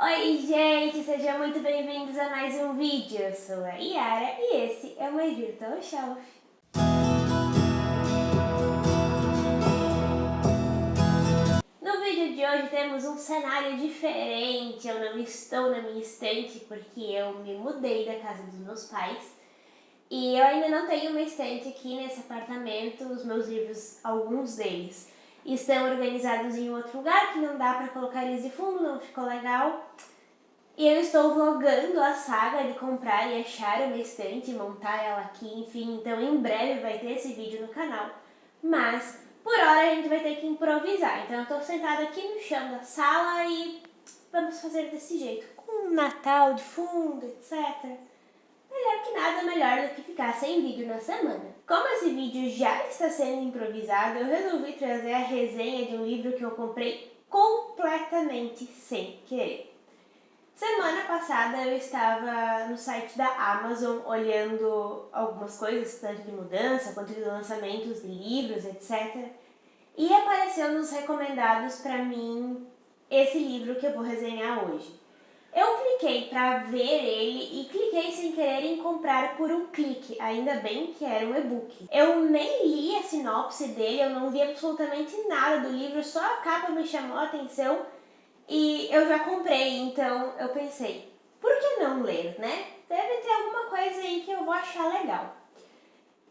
Oi gente, sejam muito bem-vindos a mais um vídeo. Eu sou a Yara e esse é o My Virtual Shelf. No vídeo de hoje temos um cenário diferente. Eu não estou na minha estante porque eu me mudei da casa dos meus pais. E eu ainda não tenho uma estante aqui nesse apartamento. Os meus livros, alguns deles, estão organizados em outro lugar que não dá para colocar eles de fundo, não ficou legal. E eu estou vlogando a saga de comprar e achar uma estante, montar ela aqui, enfim, então em breve vai ter esse vídeo no canal. Mas, por hora, a gente vai ter que improvisar. Então eu estou sentada aqui no chão da sala e vamos fazer desse jeito, com um Natal de fundo, etc. Melhor que nada, melhor do que ficar sem vídeo na semana. Como esse vídeo já está sendo improvisado, eu resolvi trazer a resenha de um livro que eu comprei completamente sem querer. Semana passada eu estava no site da Amazon olhando algumas coisas, tanto de mudança quanto de lançamentos de livros, etc. E apareceu nos recomendados para mim esse livro que eu vou resenhar hoje. Eu cliquei para ver ele e cliquei sem querer em comprar por um clique, ainda bem que era um e-book. Eu nem li a sinopse dele, eu não vi absolutamente nada do livro, só a capa me chamou a atenção. E eu já comprei, então eu pensei, por que não ler, né? Deve ter alguma coisa aí que eu vou achar legal.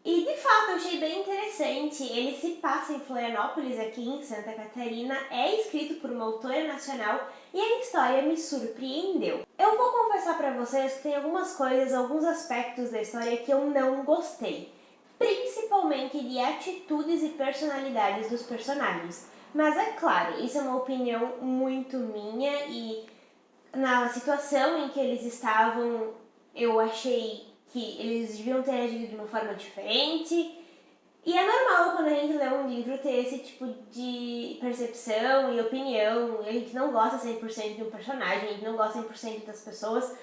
E de fato eu achei bem interessante. Ele se passa em Florianópolis, aqui em Santa Catarina, é escrito por uma autora nacional e a história me surpreendeu. Eu vou confessar pra vocês que tem algumas coisas, alguns aspectos da história que eu não gostei, principalmente de atitudes e personalidades dos personagens. Mas é claro, isso é uma opinião muito minha e na situação em que eles estavam, eu achei que eles deviam ter agido de uma forma diferente. E é normal quando a gente lê um livro ter esse tipo de percepção e opinião. A gente não gosta 100% de um personagem, a gente não gosta 100% das pessoas.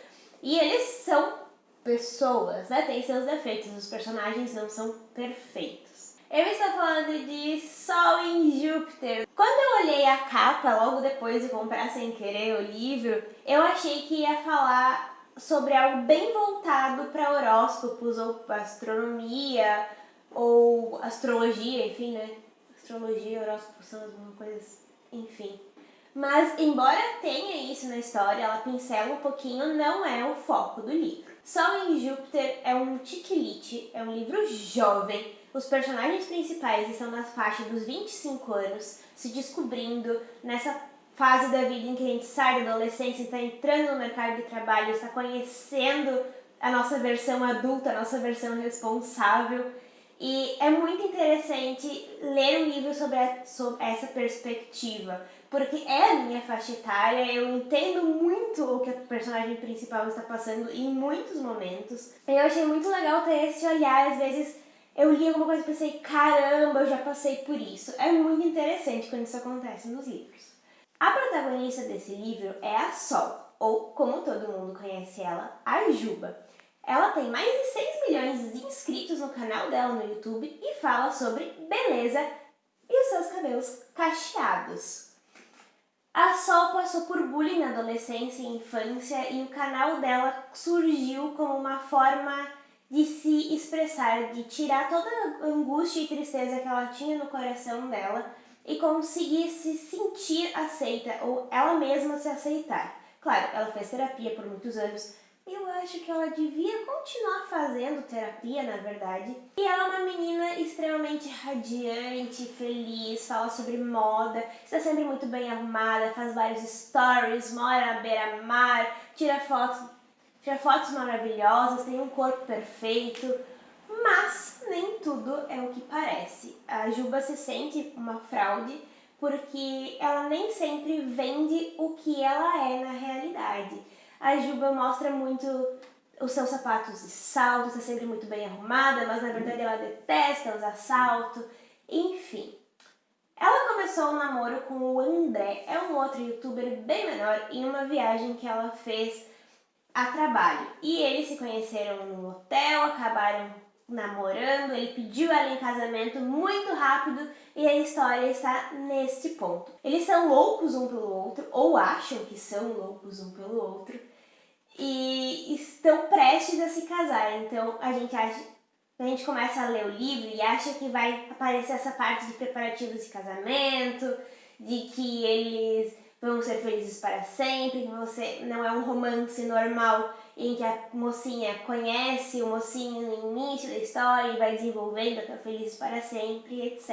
E eles são pessoas, né? Tem seus defeitos, os personagens não são perfeitos. Eu estou falando de Sol em Júpiter. Quando eu olhei a capa, logo depois de comprar sem querer o livro, eu achei que ia falar sobre algo bem voltado para horóscopos ou astronomia ou astrologia, enfim, né? Astrologia e horóscopo são as mesmas coisas, enfim. Mas, embora tenha isso na história, ela pincela um pouquinho, não é o foco do livro. Sol em Júpiter é um chiquilite, é um livro jovem. Os personagens principais estão na faixa dos 25 anos, se descobrindo nessa fase da vida em que a gente sai da adolescência, está entrando no mercado de trabalho, está conhecendo a nossa versão adulta, a nossa versão responsável. E é muito interessante ler um livro sobre essa perspectiva, porque é a minha faixa etária, eu entendo muito o que a personagem principal está passando em muitos momentos. Eu achei muito legal ter esse olhar, às vezes eu li alguma coisa e pensei, caramba, eu já passei por isso. É muito interessante quando isso acontece nos livros. A protagonista desse livro é a Sol, ou como todo mundo conhece ela, a Juba. Ela tem mais de 6 milhões de inscritos no canal dela no YouTube e fala sobre beleza e os seus cabelos cacheados. A Sol passou por bullying na adolescência e infância e o canal dela surgiu como uma forma de se expressar, de tirar toda a angústia e tristeza que ela tinha no coração dela e conseguir se sentir aceita ou ela mesma se aceitar. Claro, ela fez terapia por muitos anos. Eu acho que ela devia continuar fazendo terapia, na verdade. E ela é uma menina extremamente radiante, feliz, fala sobre moda, está sempre muito bem arrumada, faz vários stories, mora na beira-mar, tira fotos maravilhosas, tem um corpo perfeito. Mas nem tudo é o que parece. A Juba se sente uma fraude porque ela nem sempre vende o que ela é na realidade. A Juba mostra muito os seus sapatos de salto, está sempre muito bem arrumada, mas na verdade ela detesta usar salto, enfim. Ela começou um namoro com o André, é um outro youtuber bem menor, em uma viagem que ela fez a trabalho. E eles se conheceram no hotel, acabaram namorando, ele pediu ela em casamento muito rápido e a história está neste ponto. Eles são loucos um pelo outro, ou acham que são loucos um pelo outro, e estão prestes a se casar. Então a gente começa a ler o livro e acha que vai aparecer essa parte de preparativos de casamento, de que eles vão ser felizes para sempre, que você não é um romance normal em que a mocinha conhece o mocinho no início da história e vai desenvolvendo até felizes para sempre, etc.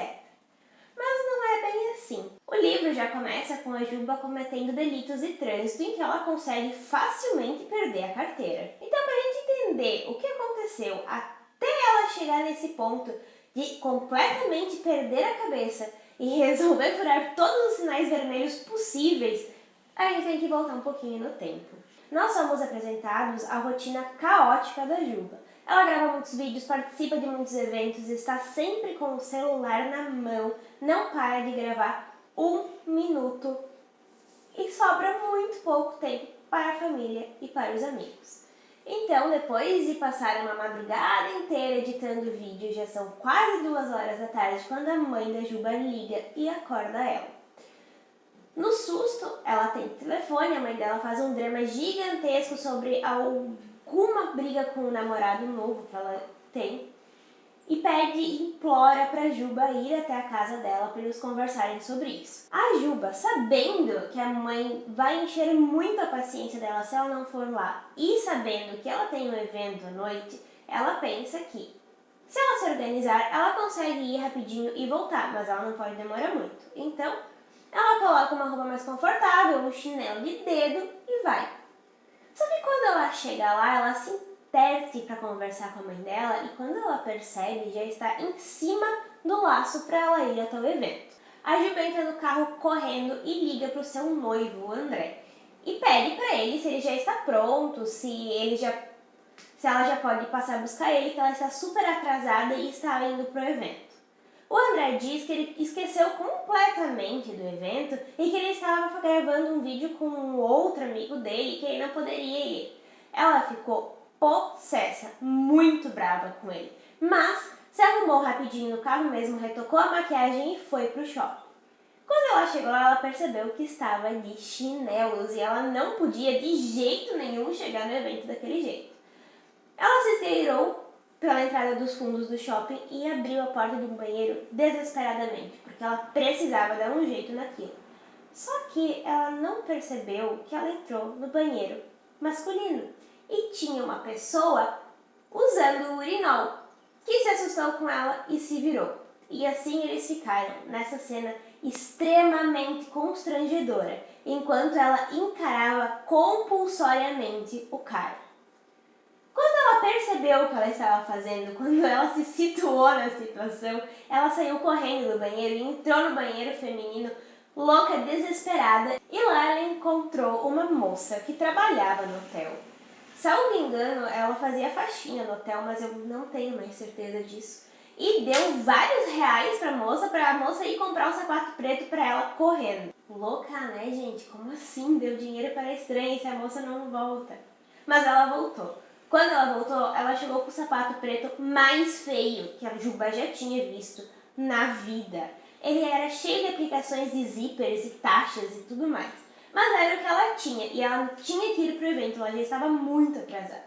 Mas não é bem assim. O livro já começa com a Juba cometendo delitos de trânsito em que ela consegue facilmente perder a carteira. Então, para a gente entender o que aconteceu até ela chegar nesse ponto de completamente perder a cabeça e resolver furar todos os sinais vermelhos possíveis, a gente tem que voltar um pouquinho no tempo. Nós somos apresentados à rotina caótica da Juba. Ela grava muitos vídeos, participa de muitos eventos, está sempre com o celular na mão, não para de gravar 1 minuto e sobra muito pouco tempo para a família e para os amigos. Então, depois de passar uma madrugada inteira editando vídeo, já são quase 2 horas da tarde quando a mãe da Juba liga e acorda ela. No susto, ela atende o telefone, a mãe dela faz um drama gigantesco sobre alguma briga com o namorado novo que ela tem e pede e implora para a Juba ir até a casa dela para eles conversarem sobre isso. A Juba, sabendo que a mãe vai encher muito a paciência dela se ela não for lá e sabendo que ela tem um evento à noite, ela pensa que se ela se organizar, ela consegue ir rapidinho e voltar, mas ela não pode demorar muito. Então, ela coloca uma roupa mais confortável, um chinelo de dedo e vai. Só que quando ela chega lá, ela se interte para conversar com a mãe dela e quando ela percebe, já está em cima do laço para ela ir até o evento. A Juba entra no carro correndo e liga para o seu noivo, o André, e pede para ele se ele já está pronto, se ela já pode passar a buscar ele, que ela está super atrasada e está indo para o evento. O André diz que ele esqueceu completamente do evento e que ele estava gravando um vídeo com um outro amigo dele que ele não poderia ir. Ela ficou possessa, muito brava com ele, mas se arrumou rapidinho no carro mesmo, retocou a maquiagem e foi pro shopping. Quando ela chegou lá, ela percebeu que estava de chinelos e ela não podia de jeito nenhum chegar no evento daquele jeito. Ela se esgueirou pela entrada dos fundos do shopping e abriu a porta de um banheiro desesperadamente, porque ela precisava dar um jeito naquilo. Só que ela não percebeu que ela entrou no banheiro masculino e tinha uma pessoa usando o urinol, que se assustou com ela e se virou. E assim eles ficaram nessa cena extremamente constrangedora, enquanto ela encarava compulsoriamente o cara. Quando ela percebeu o que ela estava fazendo, quando ela se situou na situação, ela saiu correndo do banheiro e entrou no banheiro feminino, louca, desesperada, e lá ela encontrou uma moça que trabalhava no hotel. Salvo engano, ela fazia faxina no hotel, mas eu não tenho mais certeza disso. E deu vários reais para a moça ir comprar um sapato preto para ela correndo. Louca, né, gente? Como assim? Deu dinheiro para estranha se a moça não volta. Mas ela voltou. Quando ela voltou, ela chegou com o sapato preto mais feio que a Juba já tinha visto na vida. Ele era cheio de aplicações de zippers e taxas e tudo mais. Mas era o que ela tinha e ela tinha que ir pro evento, ela já estava muito atrasada.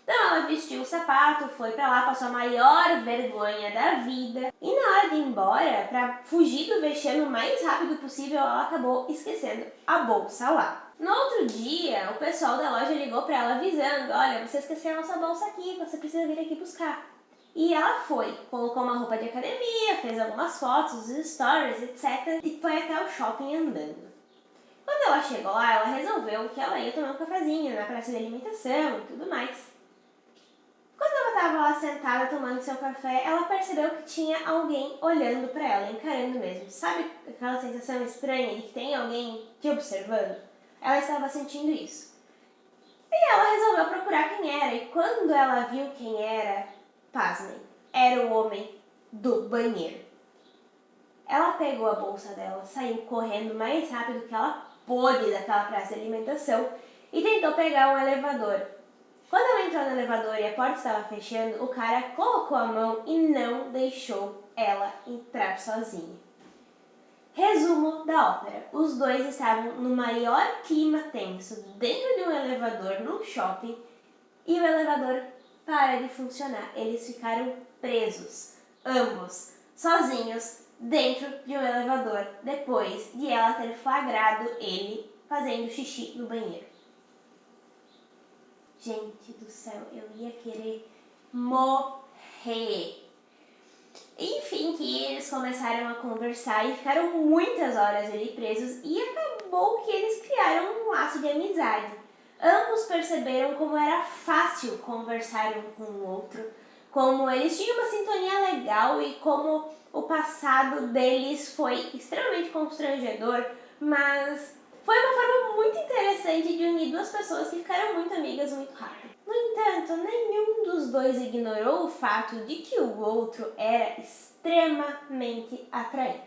Então ela vestiu o sapato, foi pra lá, passou a maior vergonha da vida e na hora de ir embora, pra fugir do vexame o mais rápido possível, ela acabou esquecendo a bolsa lá. No outro dia, o pessoal da loja ligou pra ela avisando, olha, você esqueceu a sua bolsa aqui, você precisa vir aqui buscar. E ela foi, colocou uma roupa de academia, fez algumas fotos, stories, etc. E foi até o shopping andando. Quando ela chegou lá, ela resolveu que ela ia tomar um cafezinho na praça de alimentação e tudo mais. Quando ela estava lá sentada tomando seu café, ela percebeu que tinha alguém olhando para ela, encarando mesmo. Sabe aquela sensação estranha de que tem alguém te observando? Ela estava sentindo isso. E ela resolveu procurar quem era, e quando ela viu quem era, pasmem, era o homem do banheiro. Ela pegou a bolsa dela, saiu correndo o mais rápido que ela pôde daquela praça de alimentação e tentou pegar um elevador. Quando ela entrou no elevador e a porta estava fechando, o cara colocou a mão e não deixou ela entrar sozinha. Resumo da ópera. Os dois estavam no maior clima tenso dentro de um elevador num shopping e o elevador para de funcionar. Eles ficaram presos, ambos, sozinhos, dentro de um elevador, depois de ela ter flagrado ele fazendo xixi no banheiro. Gente do céu, eu ia querer morrer. Enfim, que eles começaram a conversar e ficaram muitas horas ali presos e acabou que eles criaram um laço de amizade. Ambos perceberam como era fácil conversar um com o outro, como eles tinham uma sintonia legal e como o passado deles foi extremamente constrangedor, mas foi uma forma muito interessante de unir duas pessoas que ficaram muito amigas muito rápido. No entanto, nenhum dos dois ignorou o fato de que o outro era extremamente atraente.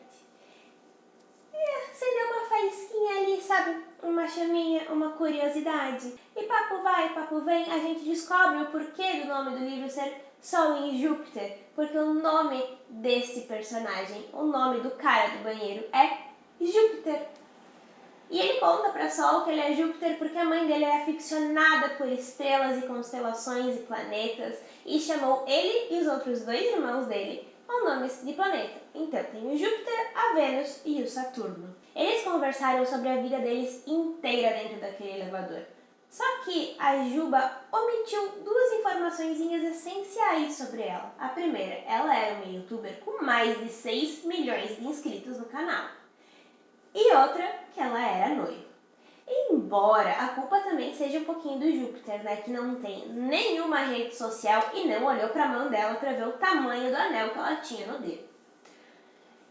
E acendeu uma faísquinha ali, sabe? Uma chaminha, uma curiosidade. E papo vai, papo vem, a gente descobre o porquê do nome do livro ser Sol em Júpiter. Porque o nome desse personagem, o nome do cara do banheiro é Júpiter. E ele conta para Sol que ele é Júpiter porque a mãe dele era aficionada por estrelas e constelações e planetas e chamou ele e os outros dois irmãos dele com nomes de planeta. Então tem o Júpiter, a Vênus e o Saturno. Eles conversaram sobre a vida deles inteira dentro daquele elevador. Só que a Juba omitiu duas informaçõezinhas essenciais sobre ela. A primeira, ela era uma youtuber com mais de 6 milhões de inscritos no canal. E outra, que ela era noiva. Embora a culpa também seja um pouquinho do Júpiter, né, que não tem nenhuma rede social e não olhou para a mão dela para ver o tamanho do anel que ela tinha no dedo.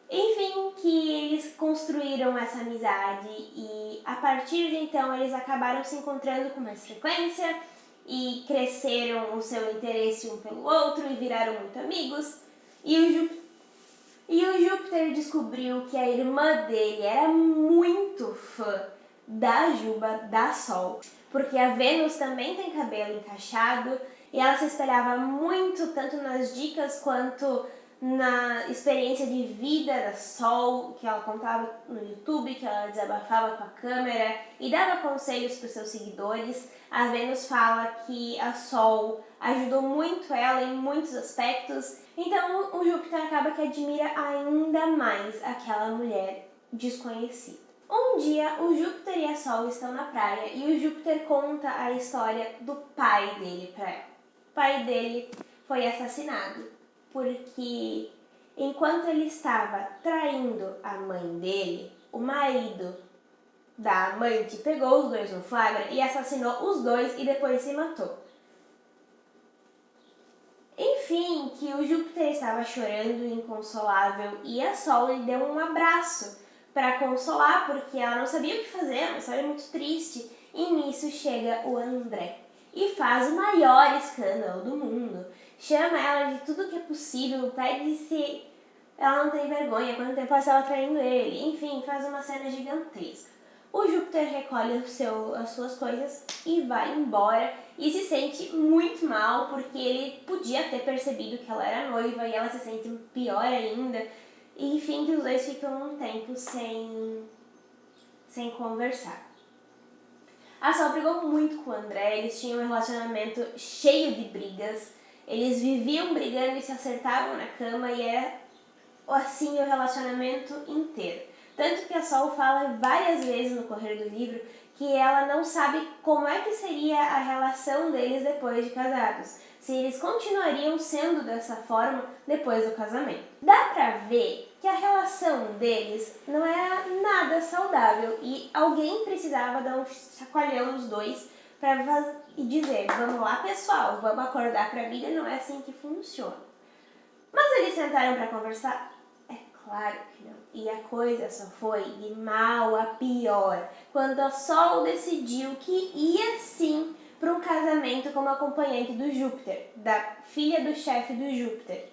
Enfim, que eles construíram essa amizade e a partir de então eles acabaram se encontrando com mais frequência e cresceram o seu interesse um pelo outro e viraram muito amigos. E o Júpiter descobriu que a irmã dele era muito fã da Juba, da Sol, porque a Vênus também tem cabelo encaixado e ela se espelhava muito tanto nas dicas quanto na experiência de vida da Sol, que ela contava no YouTube, que ela desabafava com a câmera e dava conselhos para os seus seguidores. A Vênus fala que a Sol ajudou muito ela em muitos aspectos, então o Júpiter acaba que admira ainda mais aquela mulher desconhecida. Um dia, o Júpiter e a Sol estão na praia e o Júpiter conta a história do pai dele para ela. O pai dele foi assassinado porque, enquanto ele estava traindo a mãe dele, o marido da amante pegou os dois no flagra e assassinou os dois e depois se matou. Enfim, que o Júpiter estava chorando inconsolável e a Sol lhe deu um abraço para consolar, porque ela não sabia o que fazer, uma história muito triste. E nisso chega o André e faz o maior escândalo do mundo. Chama ela de tudo que é possível, pede se ela não tem vergonha, quanto tempo ela traindo ele. Enfim, faz uma cena gigantesca. O Júpiter recolhe as suas coisas e vai embora e se sente muito mal porque ele podia ter percebido que ela era noiva e ela se sente pior ainda. E, enfim, que os dois ficam um tempo sem conversar. A Sol brigou muito com o André, eles tinham um relacionamento cheio de brigas, eles viviam brigando e se acertavam na cama e era assim o relacionamento inteiro. Tanto que a Sol fala várias vezes no correr do livro que ela não sabe como é que seria a relação deles depois de casados, se eles continuariam sendo dessa forma depois do casamento. Dá pra ver que a relação deles não era nada saudável e alguém precisava dar um chacoalhão nos dois para dizer: vamos lá, pessoal, vamos acordar pra vida, não é assim que funciona. Mas eles sentaram para conversar? É claro que não. E a coisa só foi de mal a pior quando a Sol decidiu que ia sim para um casamento como acompanhante do Júpiter, da filha do chefe do Júpiter,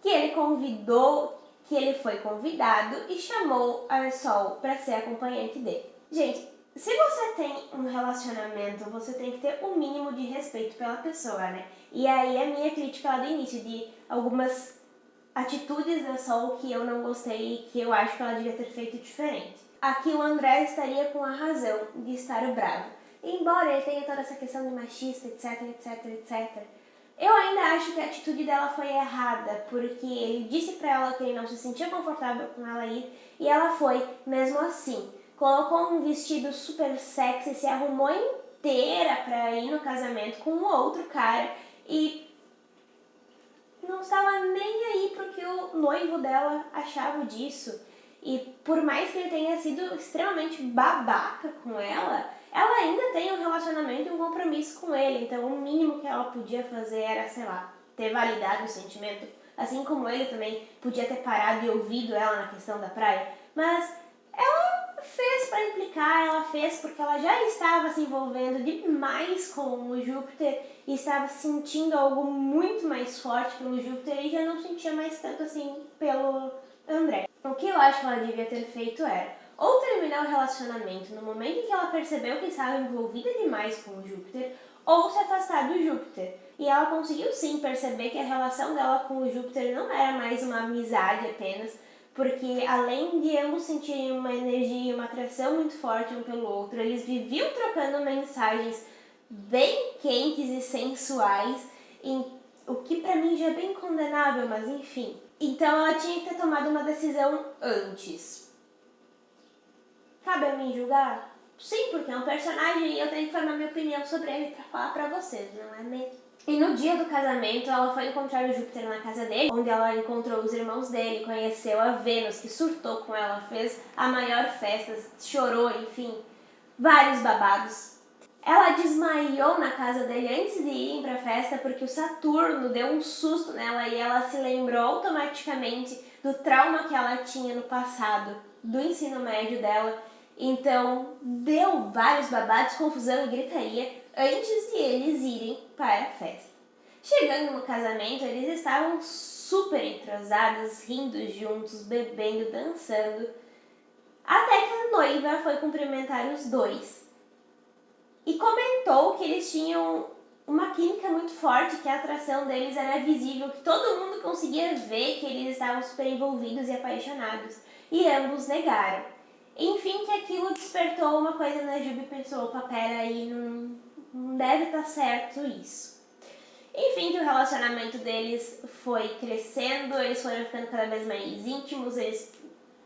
que ele foi convidado e chamou a Sol para ser acompanhante dele. Gente, se você tem um relacionamento, você tem que ter o mínimo de respeito pela pessoa, né? E aí a minha crítica lá do início de algumas atitudes da Sol que eu não gostei e que eu acho que ela devia ter feito diferente. Aqui o André estaria com a razão de estar bravo. Embora ele tenha toda essa questão de machista, etc, etc, etc, eu ainda acho que a atitude dela foi errada, porque ele disse pra ela que ele não se sentia confortável com ela ir, e ela foi, mesmo assim. Colocou um vestido super sexy, se arrumou inteira pra ir no casamento com o outro cara, e não estava nem aí pro que o noivo dela achava disso. E por mais que ele tenha sido extremamente babaca com ela ainda tem um relacionamento e um compromisso com ele. Então o mínimo que ela podia fazer era, sei lá, ter validado o sentimento. Assim como ele também podia ter parado e ouvido ela na questão da praia. Mas ela fez para implicar, ela fez porque ela já estava se envolvendo demais com o Júpiter e estava sentindo algo muito mais forte pelo Júpiter e já não sentia mais tanto assim pelo André. O que eu acho que ela devia ter feito era ou terminar o relacionamento no momento em que ela percebeu que estava envolvida demais com o Júpiter, ou se afastar do Júpiter. E ela conseguiu sim perceber que a relação dela com o Júpiter não era mais uma amizade apenas, porque além de ambos sentirem uma energia e uma atração muito forte um pelo outro, eles viviam trocando mensagens bem quentes e sensuais, o que pra mim já é bem condenável, mas enfim. Então ela tinha que ter tomado uma decisão antes. Cabe a mim julgar? Sim, porque é um personagem e eu tenho que formar minha opinião sobre ele pra falar pra vocês, não é mesmo? E no dia do casamento, ela foi encontrar o Júpiter na casa dele, onde ela encontrou os irmãos dele, conheceu a Vênus, que surtou com ela, fez a maior festa, chorou, enfim, vários babados. Ela desmaiou na casa dele antes de irem pra festa porque o Saturno deu um susto nela e ela se lembrou automaticamente do trauma que ela tinha no passado, do ensino médio dela. Então, deu vários babados, confusão e gritaria antes de eles irem para a festa. Chegando no casamento, eles estavam super entrosados, rindo juntos, bebendo, dançando, até que a noiva foi cumprimentar os dois e comentou que eles tinham uma química muito forte, que a atração deles era visível, que todo mundo conseguia ver que eles estavam super envolvidos e apaixonados, e ambos negaram. Enfim, que aquilo despertou uma coisa na Jubi e pensou, opa, peraí, não deve estar certo isso. Enfim, que o relacionamento deles foi crescendo, eles foram ficando cada vez mais íntimos, eles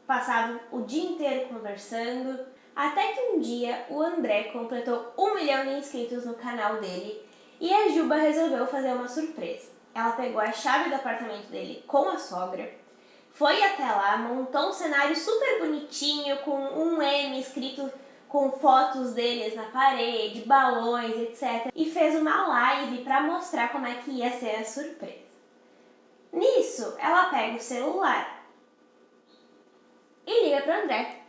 passavam o dia inteiro conversando, até que um dia o André completou 1 milhão de inscritos no canal dele e a Juba resolveu fazer uma surpresa. Ela pegou a chave do apartamento dele com a sogra, foi até lá, montou um cenário super bonitinho com um M escrito com fotos deles na parede, balões, etc. E fez uma live para mostrar como é que ia ser a surpresa. Nisso, ela pega o celular e liga para André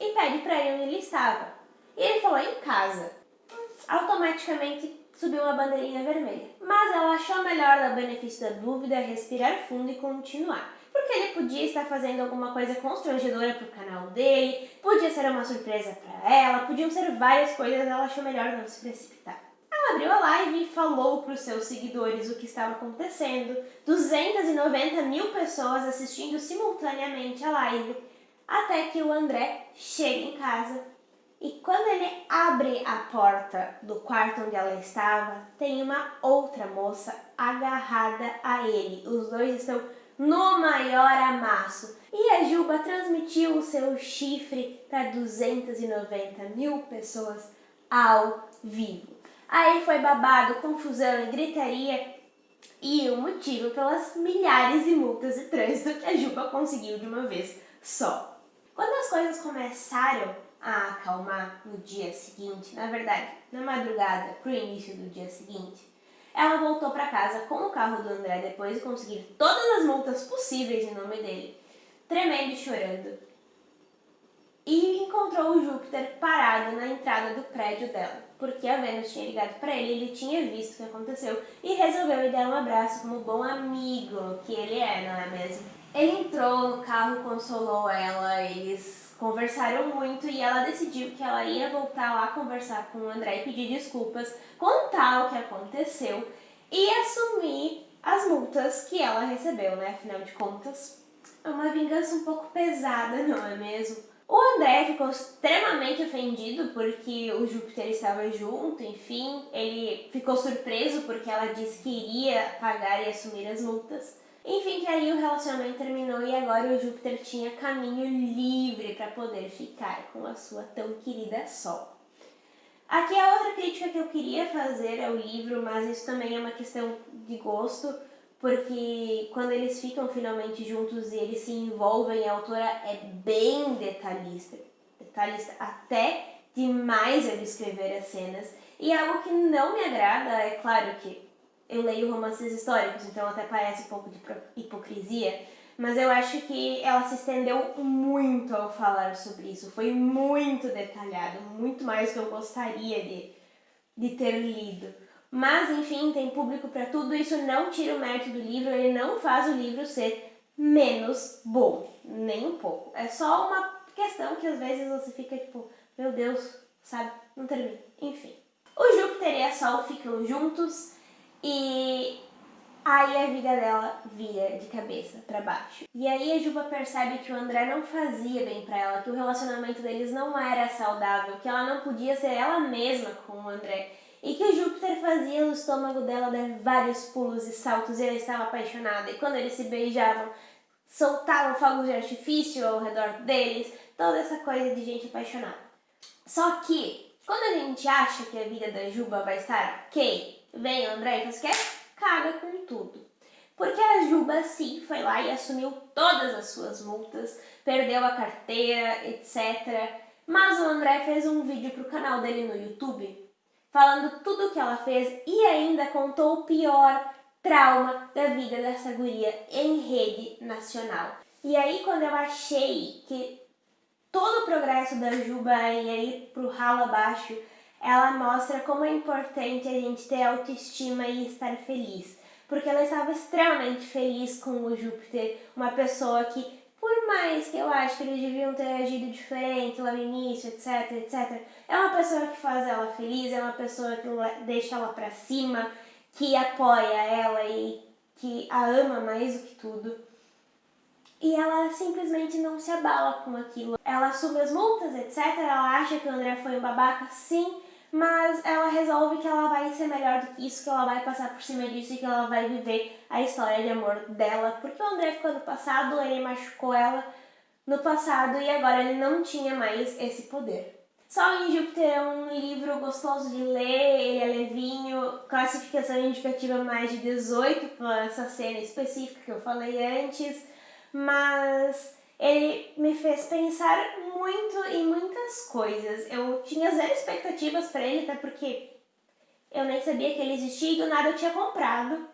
e pede para ele onde ele estava. E ele falou em casa. Automaticamente subiu uma bandeirinha vermelha. Mas ela achou melhor dar o benefício da dúvida, respirar fundo e continuar. Porque ele podia estar fazendo alguma coisa constrangedora pro canal dele, podia ser uma surpresa para ela, podiam ser várias coisas, ela achou melhor não se precipitar. Ela abriu a live e falou para os seus seguidores o que estava acontecendo. 290 mil pessoas assistindo simultaneamente a live, até que o André chega em casa e quando ele abre a porta do quarto onde ela estava, tem uma outra moça agarrada a ele. Os dois estão no maior amasso. E a Juba transmitiu o seu chifre para 290 mil pessoas ao vivo. Aí foi babado, confusão e gritaria e o motivo pelas milhares de multas de trânsito que a Juba conseguiu de uma vez só. Quando as coisas começaram a acalmar no dia seguinte, na verdade, na madrugada pro início do dia seguinte, ela voltou para casa com o carro do André depois de conseguir todas as multas possíveis em nome dele, tremendo e chorando, e encontrou o Júpiter parado na entrada do prédio dela, porque a Vênus tinha ligado para ele, ele tinha visto o que aconteceu e resolveu lhe dar um abraço como bom amigo que ele é, não é mesmo? Ele entrou no carro, consolou ela, eles conversaram muito e ela decidiu que ela ia voltar lá conversar com o André e pedir desculpas, contar o que aconteceu e assumir as multas que ela recebeu, né? Afinal de contas, é uma vingança um pouco pesada, não é mesmo? O André ficou extremamente ofendido porque o Júpiter estava junto, enfim, ele ficou surpreso porque ela disse que iria pagar e assumir as multas. Enfim, que aí o relacionamento terminou e agora o Júpiter tinha caminho livre para poder ficar com a sua tão querida Sol. Aqui a outra crítica que eu queria fazer ao livro, mas isso também é uma questão de gosto, porque quando eles ficam finalmente juntos e eles se envolvem, a autora é bem detalhista até demais ao descrever as cenas. E algo que não me agrada, é claro que eu leio romances históricos, então até parece um pouco de hipocrisia, mas eu acho que ela se estendeu muito ao falar sobre isso. Foi muito detalhado, muito mais do que eu gostaria de ter lido. Mas, enfim, tem público para tudo, isso não tira o mérito do livro, ele não faz o livro ser menos bom, nem um pouco. É só uma questão que às vezes você fica tipo, meu Deus, sabe, não termina. Enfim. O Júpiter e a Sol ficam juntos e aí a vida dela vira de cabeça para baixo. E aí a Juba percebe que o André não fazia bem para ela, que o relacionamento deles não era saudável, que ela não podia ser ela mesma com o André. E que o Júpiter fazia o estômago dela dar vários pulos e saltos e ela estava apaixonada. E quando eles se beijavam, soltavam fogos de artifício ao redor deles, toda essa coisa de gente apaixonada. Só que, quando a gente acha que a vida da Juba vai estar ok, vem o André e faz o quê? Caga com tudo. Porque a Juba, sim, foi lá e assumiu todas as suas multas, perdeu a carteira, etc. Mas o André fez um vídeo pro canal dele no YouTube, falando tudo o que ela fez e ainda contou o pior trauma da vida dessa guria em rede nacional. E aí, quando eu achei que todo o progresso da Juba ia ir pro ralo abaixo, ela mostra como é importante a gente ter autoestima e estar feliz. Porque ela estava extremamente feliz com o Júpiter, uma pessoa que, por mais que eu acho que eles deviam ter agido diferente lá no início, etc, etc, é uma pessoa que faz ela feliz, é uma pessoa que deixa ela pra cima, que apoia ela e que a ama mais do que tudo. E ela simplesmente não se abala com aquilo. Ela assume as multas, etc. Ela acha que o André foi um babaca, sim, mas ela resolve que ela vai ser melhor do que isso, que ela vai passar por cima disso e que ela vai viver a história de amor dela. Porque o André ficou no passado, ele machucou ela no passado e agora ele não tinha mais esse poder. Sol em Júpiter é um livro gostoso de ler, ele é levinho, classificação indicativa mais de 18 por essa cena específica que eu falei antes, mas ele me fez pensar muito em muitas coisas. Eu tinha zero expectativas para ele, até porque eu nem sabia que ele existia e do nada eu tinha comprado.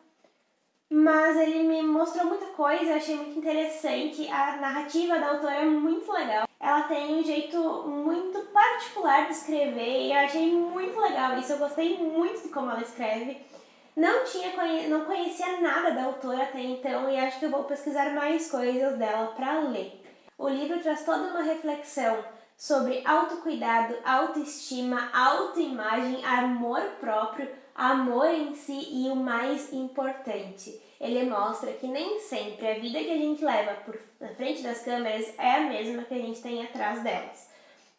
Mas ele me mostrou muita coisa, eu achei muito interessante. A narrativa da autora é muito legal. Ela tem um jeito muito particular de escrever e eu achei muito legal isso. Eu gostei muito de como ela escreve. Não conhecia nada da autora até então e acho que eu vou pesquisar mais coisas dela para ler. O livro traz toda uma reflexão sobre autocuidado, autoestima, autoimagem, amor próprio, amor em si e o mais importante, ele mostra que nem sempre a vida que a gente leva na frente das câmeras é a mesma que a gente tem atrás delas,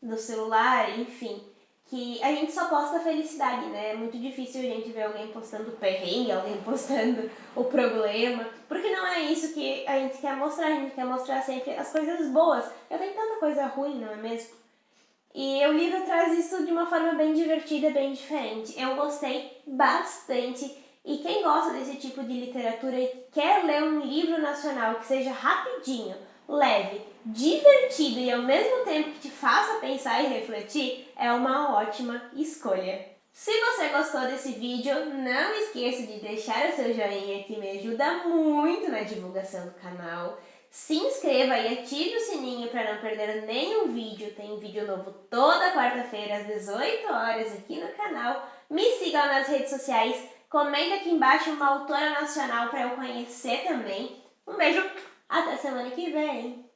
do celular, enfim. Que a gente só posta felicidade, né? É muito difícil a gente ver alguém postando perrengue, alguém postando o problema, porque não é isso que a gente quer mostrar sempre as coisas boas. Eu tenho tanta coisa ruim, não é mesmo? E o livro traz isso de uma forma bem divertida, bem diferente. Eu gostei bastante e quem gosta desse tipo de literatura e quer ler um livro nacional que seja rapidinho, leve, divertido e ao mesmo tempo que te faça pensar e refletir, é uma ótima escolha. Se você gostou desse vídeo, não esqueça de deixar o seu joinha que me ajuda muito na divulgação do canal. Se inscreva e ative o sininho para não perder nenhum vídeo. Tem vídeo novo toda quarta-feira às 18 horas aqui no canal. Me sigam nas redes sociais. Comenta aqui embaixo uma autora nacional para eu conhecer também. Um beijo, até semana que vem!